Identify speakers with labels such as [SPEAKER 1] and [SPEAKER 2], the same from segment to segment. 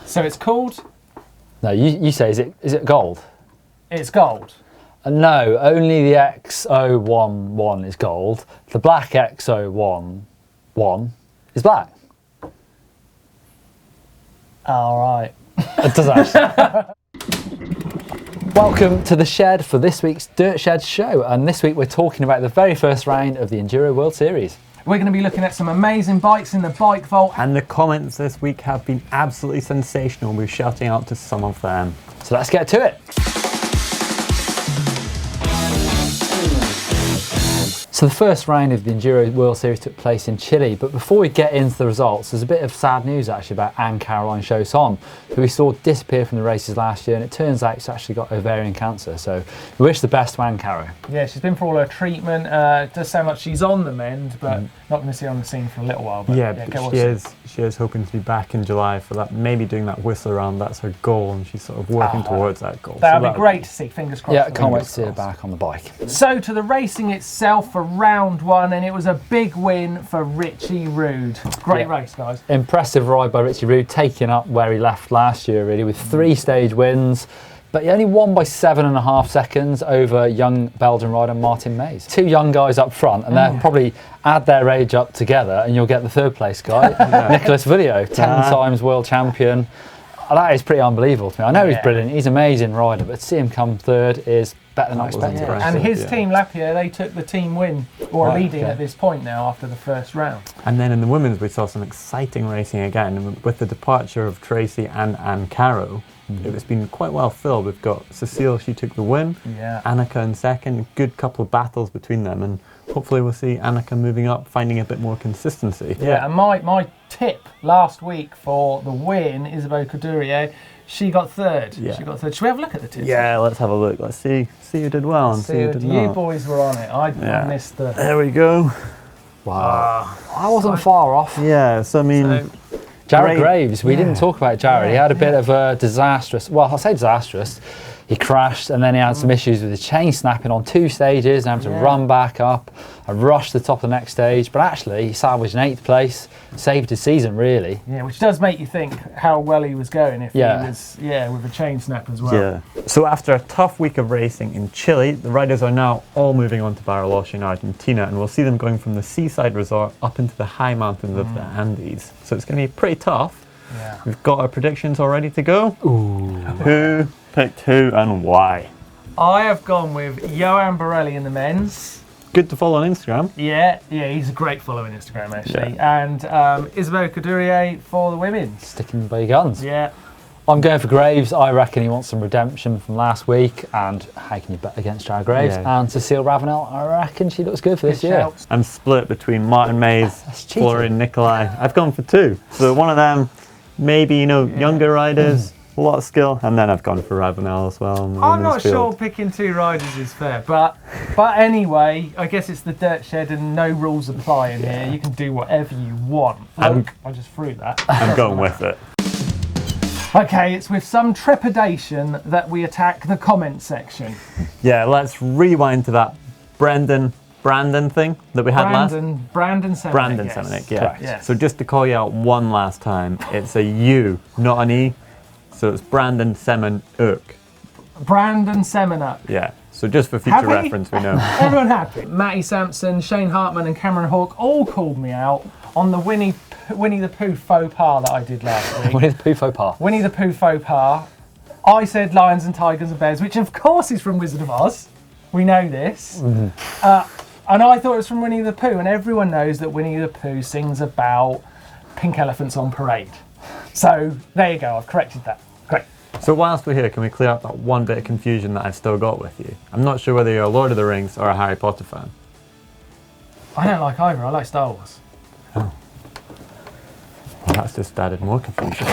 [SPEAKER 1] So it's called?
[SPEAKER 2] No, you say, is it gold?
[SPEAKER 1] It's gold.
[SPEAKER 2] No, only the X011 is gold. The black X011 is black.
[SPEAKER 1] All right.
[SPEAKER 2] It does actually. Welcome to the shed for this week's Dirt Shed show, and this week we're talking about the very first round of the Enduro World Series.
[SPEAKER 1] We're going to be looking at some amazing bikes in the bike vault.
[SPEAKER 3] And the comments this week have been absolutely sensational. We're shouting out to some of them.
[SPEAKER 2] So let's get to it. So the first round of the Enduro World Series took place in Chile, but before we get into the results, there's a bit of sad news actually about Anne-Caroline Chausson, who we saw disappear from the races last year, and it turns out she's actually got ovarian cancer, so we wish the best to Anne-Caro.
[SPEAKER 1] Yeah, she's been for all her treatment. It does sound like she's on the mend, but not going to see her on the scene for a little while. But
[SPEAKER 3] she is hoping to be back in July for that, maybe doing that whistle around. That's her goal, and she's sort of working towards that goal.
[SPEAKER 1] That would be great to see, fingers crossed.
[SPEAKER 2] Yeah, can't wait to see her back on the bike.
[SPEAKER 1] So to the racing itself for round one, and it was a big win for Richie Rude. Great race, guys.
[SPEAKER 2] Impressive ride by Richie Rude, taking up where he left last year really, with 3 stage wins, but he only won by 7.5 seconds over young Belgian rider Martin Mays. 2 young guys up front, and they'll probably add their age up together and you'll get the 3rd place guy, Nicholas Video, 10 times world champion. That is pretty unbelievable to me. I know he's brilliant, he's an amazing rider, but to see him come 3rd is better than I expected.
[SPEAKER 1] And his team, Lapierre, they took the team win, or leading at this point now after the first round.
[SPEAKER 3] And then in the women's, we saw some exciting racing again. With the departure of Tracy and Anne-Caro, it's been quite well filled. We've got Cecile, she took the win. Annika in second, good couple of battles between them, and hopefully we'll see Annika moving up, finding a bit more consistency.
[SPEAKER 1] And my tip last week for the win, Isabeau Couturier, she got 3rd. She got 3rd. Should we have a look at the tips?
[SPEAKER 3] Yeah, let's have a look. Let's see who did well and see who did not.
[SPEAKER 1] You boys were on it. I missed the...
[SPEAKER 3] There we go.
[SPEAKER 2] Wow. I wasn't far off.
[SPEAKER 3] Yeah, so I mean...
[SPEAKER 2] Jared Graves, we didn't talk about Jared. He had a bit of a disastrous, well, I'll say disastrous. He crashed and then he had some issues with the chain snapping on 2 stages and having to run back up and rush to the top of the next stage. But actually, he salvaged an 8th place, saved his season, really. Yeah,
[SPEAKER 1] which does make you think how well he was going if he was, with a chain snap as well.
[SPEAKER 3] Yeah. So after a tough week of racing in Chile, the riders are now all moving on to Bariloche in Argentina, and we'll see them going from the seaside resort up into the high mountains of the Andes. So it's going to be pretty tough. Yeah. We've got our predictions all ready to go. Ooh. Who picked who and why?
[SPEAKER 1] I have gone with Johan Borelli in the men's.
[SPEAKER 3] Good to follow on Instagram.
[SPEAKER 1] Yeah, he's a great follow on Instagram actually. And Isabeau Couturier for the women's.
[SPEAKER 2] Sticking by your guns.
[SPEAKER 1] Yeah.
[SPEAKER 2] I'm going for Graves. I reckon he wants some redemption from last week, and how can you bet against Jared Graves? And Cecile Ravenel, I reckon she looks good for this year.
[SPEAKER 3] I'm split between Martin Mays, Florian Nicolai. I've gone for 2. So one of them, maybe, younger riders, a lot of skill, and then I've gone for Ravenel as well.
[SPEAKER 1] I'm not sure picking 2 riders is fair, but anyway, I guess it's the Dirt Shed and no rules apply in here. You can do whatever you want. Look, I just threw that.
[SPEAKER 3] I'm going with it.
[SPEAKER 1] Okay, it's with some trepidation that we attack the comment section.
[SPEAKER 3] Yeah, let's rewind to that Brandon thing that we had last.
[SPEAKER 1] Brandon Semenik.
[SPEAKER 3] Brandon Semenik, yeah. Yes. So just to call you out one last time, it's a U, not an E. So it's Brandon Semenik.
[SPEAKER 1] Brandon Semenik.
[SPEAKER 3] Yeah. So just for future reference, we know.
[SPEAKER 1] Everyone happy. Matty Sampson, Shane Hartman, and Cameron Hawke all called me out on the Winnie the Pooh faux pas that I did last week.
[SPEAKER 2] Winnie the Pooh faux pas.
[SPEAKER 1] Winnie the Pooh faux pas. I said lions and tigers and bears, which of course is from Wizard of Oz. We know this. And I thought it was from Winnie the Pooh, and everyone knows that Winnie the Pooh sings about pink elephants on parade. So there you go, I've corrected that. Great.
[SPEAKER 3] So whilst we're here, can we clear up that one bit of confusion that I've still got with you? I'm not sure whether you're a Lord of the Rings or a Harry Potter fan.
[SPEAKER 1] I don't like either, I like Star Wars.
[SPEAKER 3] Oh. Well, that's just added more confusion.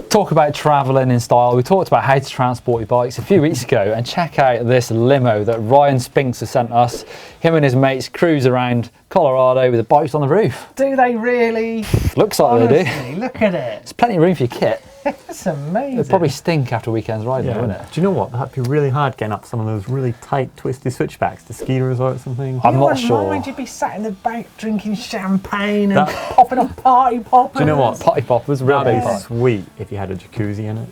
[SPEAKER 2] Talk about travelling in style. We talked about how to transport your bikes a few weeks ago, and check out this limo that Ryan Spinks has sent us. Him and his mates cruise around Colorado with the bikes on the roof.
[SPEAKER 1] Do they really?
[SPEAKER 2] Looks like
[SPEAKER 1] Honestly,
[SPEAKER 2] they do.
[SPEAKER 1] Look at it.
[SPEAKER 2] There's plenty of room for your kit.
[SPEAKER 1] It's amazing.
[SPEAKER 2] It'd probably stink after weekends riding,
[SPEAKER 3] Yeah.
[SPEAKER 2] wouldn't it?
[SPEAKER 3] Do you know what? That'd be really hard getting up some of those really tight, twisty switchbacks to ski resorts and things.
[SPEAKER 2] I'm not
[SPEAKER 1] Why
[SPEAKER 2] sure.
[SPEAKER 1] would you be sat in the bank drinking champagne and popping off party poppers?
[SPEAKER 3] Do you know what?
[SPEAKER 2] Potty poppers, real
[SPEAKER 3] That'd
[SPEAKER 2] big
[SPEAKER 3] be
[SPEAKER 2] pot.
[SPEAKER 3] sweet if you had a jacuzzi in it.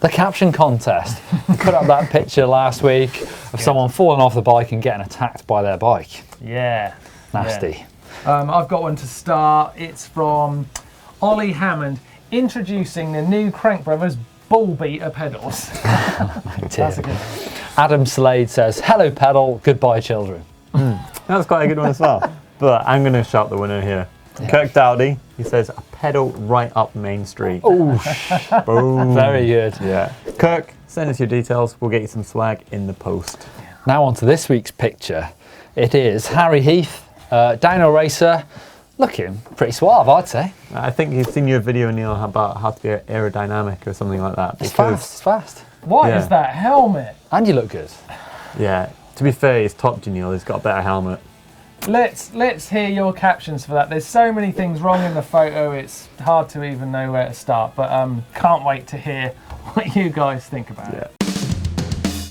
[SPEAKER 2] The caption contest. We put up that picture last week of someone falling off the bike and getting attacked by their bike.
[SPEAKER 1] Yeah.
[SPEAKER 2] Nasty.
[SPEAKER 1] I've got one to start. It's from Ollie Hammond, introducing the new Crank Brothers ball beater pedals. That's a good one.
[SPEAKER 2] Adam Slade says, hello pedal, goodbye children.
[SPEAKER 3] That's quite a good one as well. But I'm going to shout the winner here. Kirk Dowdy, he says, a pedal right up Main Street.
[SPEAKER 2] Oh,
[SPEAKER 3] Boom.
[SPEAKER 2] very good.
[SPEAKER 3] Yeah. Kirk, send us your details. We'll get you some swag in the post.
[SPEAKER 2] Now on to this week's picture. It is Harry Heath, downhill racer, looking pretty suave, I'd say.
[SPEAKER 3] I think you've seen your video, Neil, about how to be aerodynamic or something like that.
[SPEAKER 2] It's fast, it's fast.
[SPEAKER 1] What is
[SPEAKER 3] Yeah.
[SPEAKER 1] that helmet?
[SPEAKER 2] And you look good.
[SPEAKER 3] Yeah. To be fair, he's topped you, Neil. He's got a better helmet.
[SPEAKER 1] Let's hear your captions for that. There's so many things wrong in the photo, it's hard to even know where to start. But can't wait to hear what you guys think about it.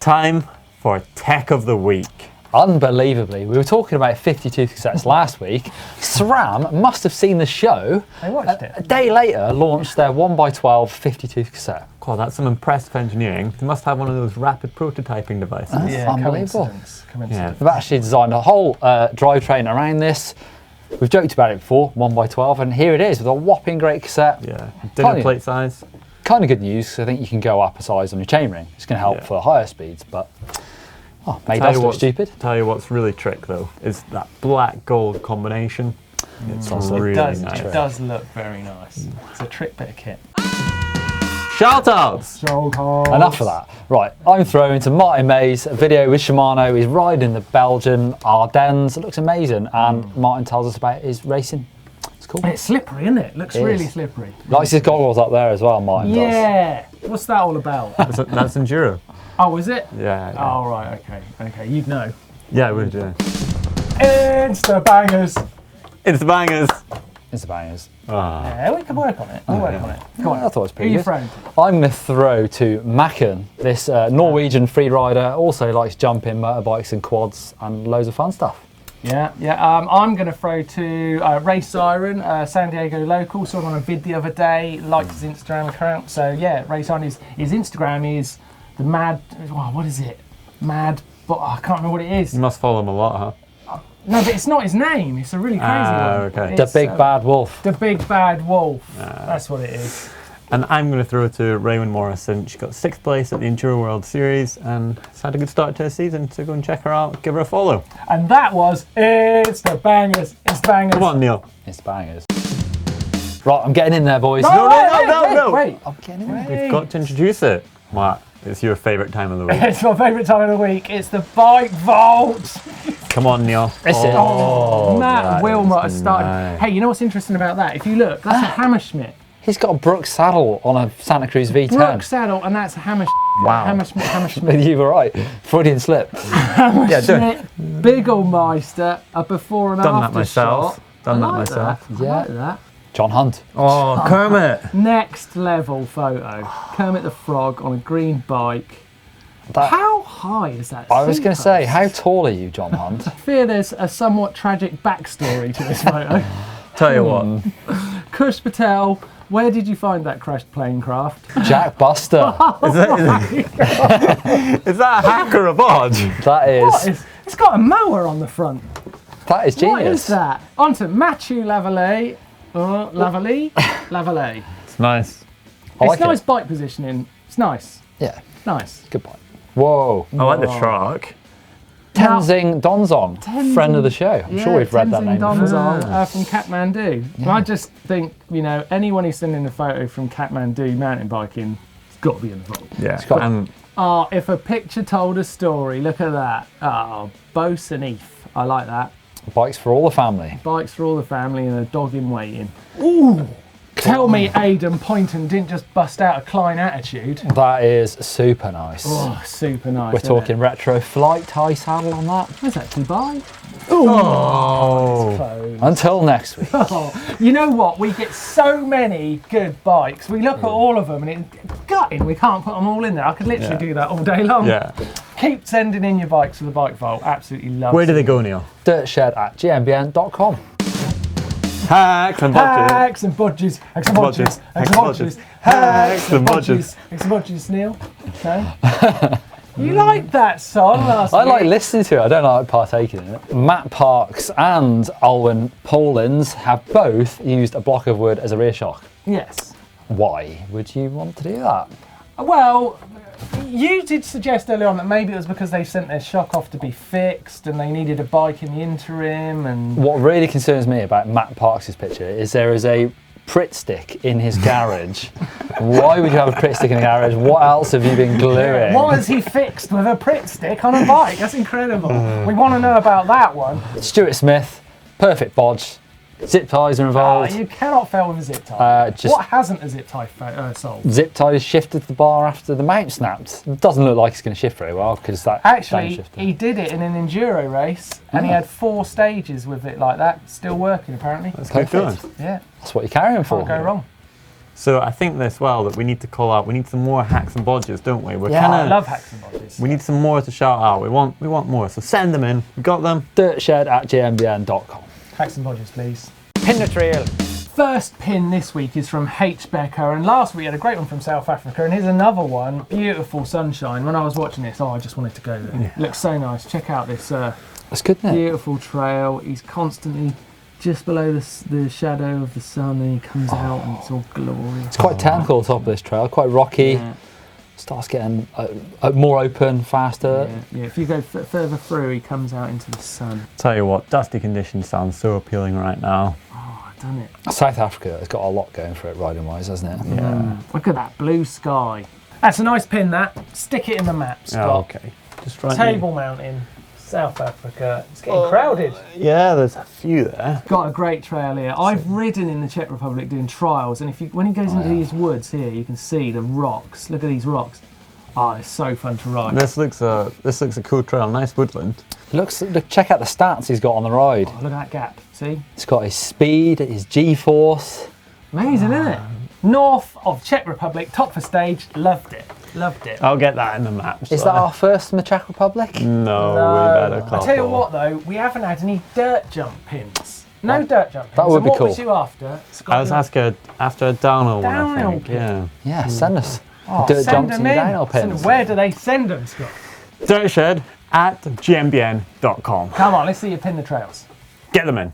[SPEAKER 3] Time for Tech of the Week.
[SPEAKER 2] Unbelievably, we were talking about 52 cassettes last week. SRAM must have seen the show.
[SPEAKER 1] I watched it.
[SPEAKER 2] A day later, launched their 1x12 52 cassette.
[SPEAKER 3] God, that's some impressive engineering. They must have one of those rapid prototyping devices.
[SPEAKER 1] Yeah,
[SPEAKER 2] Unbelievable.
[SPEAKER 1] coincidence.
[SPEAKER 3] Yeah.
[SPEAKER 2] They've actually designed a whole drivetrain around this. We've joked about it before, 1x12, and here it is with a whopping great cassette.
[SPEAKER 3] Yeah. Dinner
[SPEAKER 2] Tiny.
[SPEAKER 3] plate size.
[SPEAKER 2] Kind of good news, 'cause I think you can go up a size on your chainring. It's going to help
[SPEAKER 3] Yeah.
[SPEAKER 2] for higher speeds, but made
[SPEAKER 3] Tell
[SPEAKER 2] us
[SPEAKER 3] you
[SPEAKER 2] look
[SPEAKER 3] what's-
[SPEAKER 2] stupid.
[SPEAKER 3] Tell you what's really trick though is that black gold combination. It's really
[SPEAKER 1] It
[SPEAKER 3] nice.
[SPEAKER 1] does look very nice. It's a trick bit of kit.
[SPEAKER 3] Shout outs!
[SPEAKER 2] Enough of that. Right, I'm throwing to Martin Mays, a video with Shimano. He's riding the Belgian Ardennes. It looks amazing, and Martin tells us about his racing. It's cool.
[SPEAKER 1] It's slippery, isn't it? Looks
[SPEAKER 2] It
[SPEAKER 1] really
[SPEAKER 2] is.
[SPEAKER 1] slippery.
[SPEAKER 2] Likes his goggles up there as well, Martin does.
[SPEAKER 1] Yeah. What's that all about?
[SPEAKER 3] That's Enduro.
[SPEAKER 1] Oh, is it?
[SPEAKER 3] Yeah.
[SPEAKER 1] Oh, right. Okay. You'd know.
[SPEAKER 3] Yeah, we do.
[SPEAKER 1] Insta bangers.
[SPEAKER 3] It's the bangers.
[SPEAKER 2] It's the bangers.
[SPEAKER 1] Yeah, we can work on it. We'll work on it. Come on.
[SPEAKER 2] I thought it was
[SPEAKER 1] Who
[SPEAKER 2] pretty
[SPEAKER 1] you
[SPEAKER 2] good.
[SPEAKER 1] throwing?
[SPEAKER 2] I'm going to throw to Macken, this Norwegian free rider, also likes jumping, motorbikes and quads and loads of fun stuff.
[SPEAKER 1] Yeah. I'm going to throw to Race Siren, San Diego local. Saw him on a vid the other day. Liked his Instagram account. So yeah, Race Siren. His Instagram is the mad. Oh, what is it? Mad. But I can't remember what it is.
[SPEAKER 3] You must follow him a lot, huh?
[SPEAKER 1] No, but it's not his name. It's a really crazy one.
[SPEAKER 3] Okay.
[SPEAKER 2] The
[SPEAKER 1] It's,
[SPEAKER 2] Big Bad Wolf.
[SPEAKER 1] The Big Bad Wolf. That's what it is.
[SPEAKER 3] And I'm going to throw to Raymond Morrison. She got 6th place at the Enduro World Series and has had a good start to her season. So go and check her out, give her a follow.
[SPEAKER 1] And that was It's the Bangers. It's the Bangers.
[SPEAKER 3] Come on, Neil.
[SPEAKER 2] It's the bangers. Right, I'm getting in there, boys.
[SPEAKER 3] No.
[SPEAKER 1] Wait.
[SPEAKER 2] I'm getting in there.
[SPEAKER 3] We've got to introduce it. Matt, it's your favourite time of the week.
[SPEAKER 1] It's my favourite time of the week. It's the Bike Vault.
[SPEAKER 3] Come on, Neil.
[SPEAKER 2] Is it?
[SPEAKER 1] Matt
[SPEAKER 3] that
[SPEAKER 1] Wilmot
[SPEAKER 3] is
[SPEAKER 1] has started.
[SPEAKER 3] nice.
[SPEAKER 1] Hey, you know what's interesting about that? If you look, that's a Hammerschmidt.
[SPEAKER 2] He's got a Brooks saddle on a Santa Cruz V10.
[SPEAKER 1] Brook saddle, and that's a Hammerschmidt.
[SPEAKER 3] Wow.
[SPEAKER 1] Hammerschmidt.
[SPEAKER 2] You were right. Freudian slip.
[SPEAKER 3] Yeah, do it.
[SPEAKER 1] Bigelmeister, a before and
[SPEAKER 3] Done that
[SPEAKER 1] after
[SPEAKER 3] myself.
[SPEAKER 1] shot.
[SPEAKER 3] Done
[SPEAKER 1] I
[SPEAKER 3] that
[SPEAKER 1] like
[SPEAKER 3] myself.
[SPEAKER 1] That. I
[SPEAKER 2] Yeah.
[SPEAKER 1] like that.
[SPEAKER 2] John Hunt.
[SPEAKER 3] Oh, Kermit.
[SPEAKER 1] Next level photo. Kermit the Frog on a green bike.
[SPEAKER 2] That-
[SPEAKER 1] How high is that?
[SPEAKER 2] I was going to say,
[SPEAKER 1] seat
[SPEAKER 2] how
[SPEAKER 1] post?
[SPEAKER 2] tall are you, John Hunt?
[SPEAKER 1] I fear there's a somewhat tragic backstory to this photo.
[SPEAKER 3] Tell you what.
[SPEAKER 1] Kush Patel, where did you find that crashed plane craft?
[SPEAKER 2] Jack Buster.
[SPEAKER 3] Is that a hack or a bodge?
[SPEAKER 2] That is
[SPEAKER 1] It's got a mower on the front.
[SPEAKER 2] that is genius.
[SPEAKER 1] What is that? On to Mathieu Lavallee. Lavallee.
[SPEAKER 3] It's nice.
[SPEAKER 2] I
[SPEAKER 1] It's
[SPEAKER 2] like
[SPEAKER 1] nice
[SPEAKER 2] it.
[SPEAKER 1] bike positioning. It's nice.
[SPEAKER 2] Yeah,
[SPEAKER 1] Nice.
[SPEAKER 2] good point. Whoa.
[SPEAKER 3] I like the truck.
[SPEAKER 2] Tenzing Donzong, friend of the show. I'm sure we've read that name before.
[SPEAKER 1] Donzong, from Kathmandu.
[SPEAKER 2] Yeah.
[SPEAKER 1] I just think, anyone who's sending a photo from Kathmandu mountain biking, it's got to be in the vault.
[SPEAKER 3] Yeah.
[SPEAKER 2] got-
[SPEAKER 3] And
[SPEAKER 1] Oh, if a picture told a story, look at that. Oh, Bose and Eve. I like that.
[SPEAKER 2] Bikes for all the family.
[SPEAKER 1] Bikes for all the family and a dog in waiting. Ooh! Tell me Aidan Poynton didn't just bust out a Klein attitude.
[SPEAKER 2] That is super nice.
[SPEAKER 1] Oh, super nice.
[SPEAKER 2] We're
[SPEAKER 1] isn't
[SPEAKER 2] talking
[SPEAKER 1] it?
[SPEAKER 2] retro flight tie saddle on that.
[SPEAKER 1] Where's that, Dubai?
[SPEAKER 3] Oh.
[SPEAKER 1] Close.
[SPEAKER 2] Until next week.
[SPEAKER 1] You know what? We get so many good bikes. We look at all of them and it's gutting. We can't put them all in there. I could literally do that all day long.
[SPEAKER 3] Yeah.
[SPEAKER 1] Keep sending in your bikes for the Bike Vault. Absolutely love it.
[SPEAKER 3] Where do they go, Neil?
[SPEAKER 2] dirtshed@gmbn.com.
[SPEAKER 3] Hacks and bodges.
[SPEAKER 1] Hacks and bodges. Hacks and bodges. Hacks and bodges. Hacks and bodges. Hacks and bodges, Neil. No? You liked that song last week.
[SPEAKER 2] I like listening to it, I don't like partaking in it. Matt Parks and Alwyn Paulins have both used a block of wood as a rear shock.
[SPEAKER 1] Yes.
[SPEAKER 2] Why would you want to do that?
[SPEAKER 1] Well, you did suggest earlier on that maybe it was because they sent their shock off to be fixed and they needed a bike in the interim. And
[SPEAKER 2] What really concerns me about Matt Parks' picture is there is a Pritt stick in his garage. Why would you have a Pritt stick in a garage? What else have you been gluing?
[SPEAKER 1] what has he fixed with a Pritt stick on a bike? That's incredible. We want to know about that one.
[SPEAKER 2] Stuart Smith, perfect bodge. Zip ties are involved.
[SPEAKER 1] You cannot fail with a zip tie.
[SPEAKER 2] Just
[SPEAKER 1] What hasn't a zip tie solved?
[SPEAKER 2] zip tie is shifted to the bar after the mount snapped. It doesn't look like it's going to shift very well because that
[SPEAKER 1] Actually,
[SPEAKER 2] downshift.
[SPEAKER 1] he did it in an enduro race and he had 4 stages with it like that. Still working, apparently.
[SPEAKER 3] That's good going.
[SPEAKER 1] Yeah,
[SPEAKER 2] That's what you're carrying for.
[SPEAKER 1] can't go wrong.
[SPEAKER 3] So I think as well that we need to call out. We need some more hacks and bodges, don't we? We're
[SPEAKER 2] Yeah.
[SPEAKER 1] I love hacks and bodges.
[SPEAKER 3] We need some more to shout out. We want more. So send them in. We got them.
[SPEAKER 2] dirtshed@gmbn.com.
[SPEAKER 1] Hacks and bodges, please.
[SPEAKER 2] Pin the trail.
[SPEAKER 1] First pin this week is from H. Becker, and last week we had a great one from South Africa, and here's another one. Beautiful sunshine. When I was watching this, I just wanted to go there.
[SPEAKER 3] Yeah.
[SPEAKER 1] Looks so nice. Check out this
[SPEAKER 2] That's good, isn't it?
[SPEAKER 1] beautiful trail. He's constantly just below the shadow of the sun, and he comes out and it's all glorious.
[SPEAKER 2] It's quite technical, the top of this trail, quite rocky.
[SPEAKER 1] Yeah.
[SPEAKER 2] Starts getting more open, faster.
[SPEAKER 1] Yeah, if you go further through, he comes out into the sun.
[SPEAKER 3] Tell you what, dusty conditions sound so appealing right now.
[SPEAKER 1] Oh, I've done it.
[SPEAKER 2] South Africa has got a lot going for it riding-wise, hasn't it?
[SPEAKER 3] Yeah.
[SPEAKER 1] Look at that blue sky. That's a nice pin, that. Stick it in the map, Scott.
[SPEAKER 3] Oh, okay. Just right.
[SPEAKER 1] Table Mountain, South Africa. It's getting crowded.
[SPEAKER 3] Yeah, there's a few there.
[SPEAKER 1] Got a great trail here. I've ridden in the Czech Republic doing trials, and when he goes into these woods here, you can see the rocks. Look at these rocks. Oh, it's so fun to ride.
[SPEAKER 3] This looks a cool trail. Nice woodland.
[SPEAKER 2] Look, check out the stats he's got on the ride.
[SPEAKER 1] Oh, look at that gap. See?
[SPEAKER 2] He's got his speed, his G-force.
[SPEAKER 1] Amazing, isn't it? North of Czech Republic, top for stage. Loved it. Loved it.
[SPEAKER 3] I'll get that in the map.
[SPEAKER 2] Is that our first from the Czech Republic?
[SPEAKER 3] No, we better
[SPEAKER 1] I tell you what though, we haven't had any dirt jump pins. No dirt jump pins.
[SPEAKER 2] That would be
[SPEAKER 1] what
[SPEAKER 2] cool.
[SPEAKER 1] was you after?
[SPEAKER 3] I was after a downhill one, I
[SPEAKER 1] Downhill
[SPEAKER 3] think.
[SPEAKER 1] pin.
[SPEAKER 3] Yeah.
[SPEAKER 2] Yeah, send us
[SPEAKER 1] send
[SPEAKER 2] dirt jumps
[SPEAKER 1] them
[SPEAKER 2] and
[SPEAKER 1] in.
[SPEAKER 2] downhill pins.
[SPEAKER 1] Where do they send them, Scott?
[SPEAKER 3] dirtshed@gmbn.com.
[SPEAKER 1] Come on, let's see you pin the trails.
[SPEAKER 3] Get them in.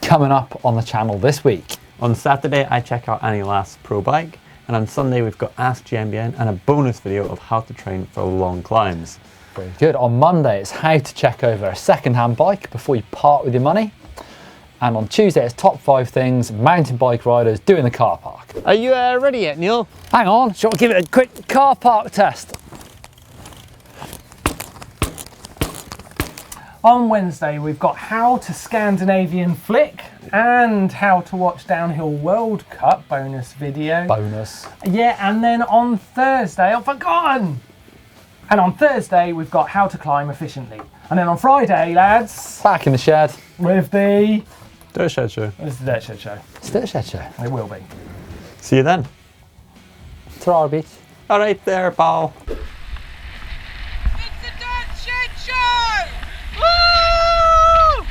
[SPEAKER 2] Coming up on the channel this week.
[SPEAKER 3] On Saturday, I check out Annie Last's pro bike, and on Sunday we've got Ask GMBN and a bonus video of how to train for long climbs.
[SPEAKER 2] Very good. On Monday, it's how to check over a second-hand bike before you part with your money. And on Tuesday, it's top 5 things mountain bike riders do in the car park.
[SPEAKER 3] Are you ready yet, Neil?
[SPEAKER 2] Hang on, shall I give it a quick car park test?
[SPEAKER 1] On Wednesday, we've got how to Scandinavian flick and how to watch Downhill World Cup bonus video.
[SPEAKER 2] Bonus.
[SPEAKER 1] Yeah, and then on Thursday, I've forgotten. And on Thursday, we've got how to climb efficiently. And then on Friday, lads,
[SPEAKER 2] Back in the shed.
[SPEAKER 1] with the...
[SPEAKER 3] Dirt Shed Show.
[SPEAKER 1] This is the Dirt Shed Show.
[SPEAKER 2] It's the shed show.
[SPEAKER 1] It will be.
[SPEAKER 3] See you then.
[SPEAKER 2] Ta-ra, beach.
[SPEAKER 3] All right there, pal.
[SPEAKER 4] It's the Dirt Shed Show! Woo!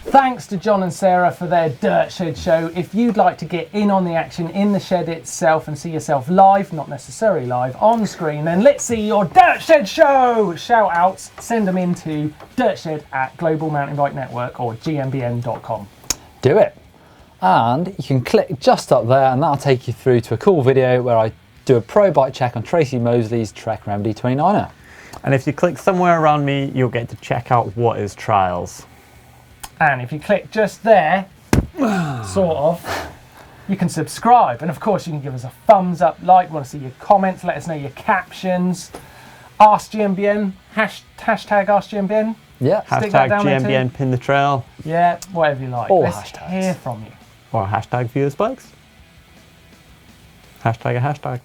[SPEAKER 1] Thanks to John and Sarah for their Dirt Shed Show. If you'd like to get in on the action in the shed itself and see yourself live, not necessarily live, on screen, then let's see your Dirt Shed Show! Shout outs, send them into dirtshed@Global Mountain Bike Network or gmbn.com.
[SPEAKER 2] Do it. And you can click just up there and that'll take you through to a cool video where I do a pro bike check on Tracy Mosley's Trek Remedy 29er.
[SPEAKER 3] And if you click somewhere around me, you'll get to check out what is trials.
[SPEAKER 1] And if you click just there, sort of, you can subscribe. And of course, you can give us a thumbs up, like, want to see your comments, let us know your captions. Ask GMBN, hashtag Ask GMBN.
[SPEAKER 2] Yeah.
[SPEAKER 1] Stick that
[SPEAKER 3] Hashtag
[SPEAKER 1] down there
[SPEAKER 3] GMBN pin the trail.
[SPEAKER 1] Yeah, whatever you like.
[SPEAKER 2] All
[SPEAKER 1] Let's
[SPEAKER 2] hashtags.
[SPEAKER 1] hear from you.
[SPEAKER 3] Or hashtag viewers bikes. Hashtag a hashtag.